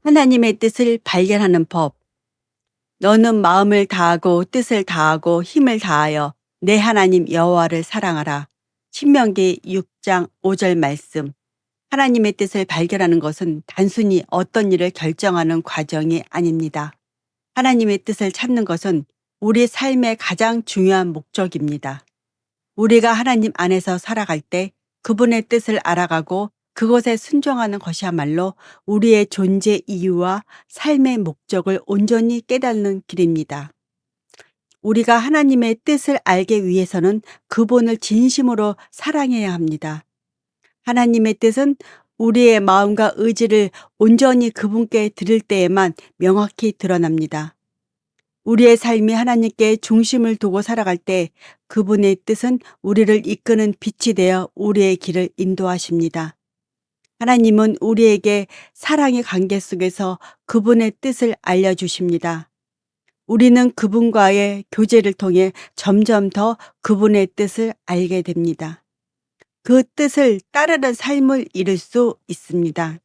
하나님의 뜻을 발견하는 법. 너는 마음을 다하고 뜻을 다하고 힘을 다하여 내 하나님 여호와를 사랑하라. 신명기 6장 5절 말씀. 하나님의 뜻을 발견하는 것은 단순히 어떤 일을 결정하는 과정이 아닙니다. 하나님의 뜻을 찾는 것은 우리 삶의 가장 중요한 목적입니다. 우리가 하나님 안에서 살아갈 때 그분의 뜻을 알아가고 그것에 순종하는 것이야말로 우리의 존재 이유와 삶의 목적을 온전히 깨닫는 길입니다. 우리가 하나님의 뜻을 알기 위해서는 그분을 진심으로 사랑해야 합니다. 하나님의 뜻은 우리의 마음과 의지를 온전히 그분께 드릴 때에만 명확히 드러납니다. 우리의 삶이 하나님께 중심을 두고 살아갈 때 그분의 뜻은 우리를 이끄는 빛이 되어 우리의 길을 인도하십니다. 하나님은 우리에게 사랑의 관계 속에서 그분의 뜻을 알려주십니다. 우리는 그분과의 교제를 통해 점점 더 그분의 뜻을 알게 됩니다. 그 뜻을 따르는 삶을 이룰 수 있습니다.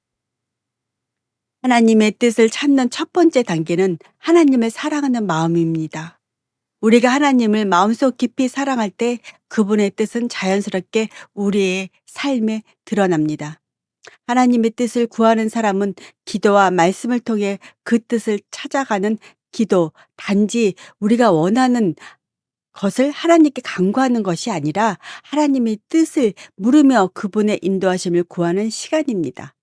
하나님의 뜻을 찾는 첫 번째 단계는 하나님을 사랑하는 마음입니다. 우리가 하나님을 마음속 깊이 사랑할 때 그분의 뜻은 자연스럽게 우리의 삶에 드러납니다. 하나님의 뜻을 구하는 사람은 기도와 말씀을 통해 그 뜻을 찾아가는 기도, 단지 우리가 원하는 것을 하나님께 간구하는 것이 아니라 하나님의 뜻을 물으며 그분의 인도하심을 구하는 시간입니다.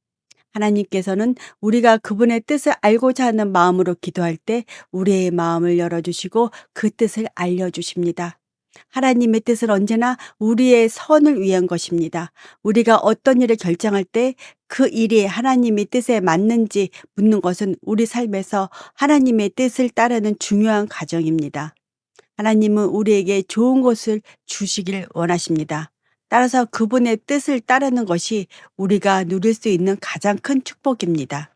하나님께서는 우리가 그분의 뜻을 알고자 하는 마음으로 기도할 때 우리의 마음을 열어주시고 그 뜻을 알려주십니다. 하나님의 뜻은 언제나 우리의 선을 위한 것입니다. 우리가 어떤 일을 결정할 때 그 일이 하나님의 뜻에 맞는지 묻는 것은 우리 삶에서 하나님의 뜻을 따르는 중요한 과정입니다. 하나님은 우리에게 좋은 것을 주시길 원하십니다. 따라서 그분의 뜻을 따르는 것이 우리가 누릴 수 있는 가장 큰 축복입니다.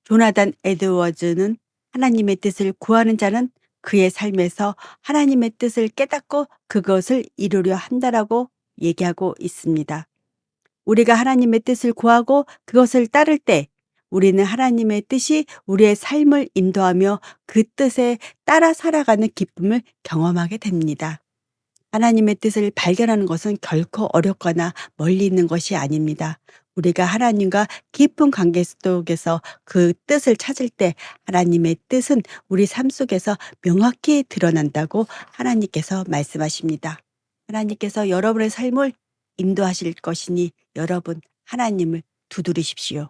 조나단 에드워즈는 하나님의 뜻을 구하는 자는 그의 삶에서 하나님의 뜻을 깨닫고 그것을 이루려 한다라고 얘기하고 있습니다. 우리가 하나님의 뜻을 구하고 그것을 따를 때 우리는 하나님의 뜻이 우리의 삶을 인도하며 그 뜻에 따라 살아가는 기쁨을 경험하게 됩니다. 하나님의 뜻을 발견하는 것은 결코 어렵거나 멀리 있는 것이 아닙니다. 우리가 하나님과 깊은 관계 속에서 그 뜻을 찾을 때 하나님의 뜻은 우리 삶 속에서 명확히 드러난다고 하나님께서 말씀하십니다. 하나님께서 여러분의 삶을 인도하실 것이니 여러분 하나님을 두드리십시오.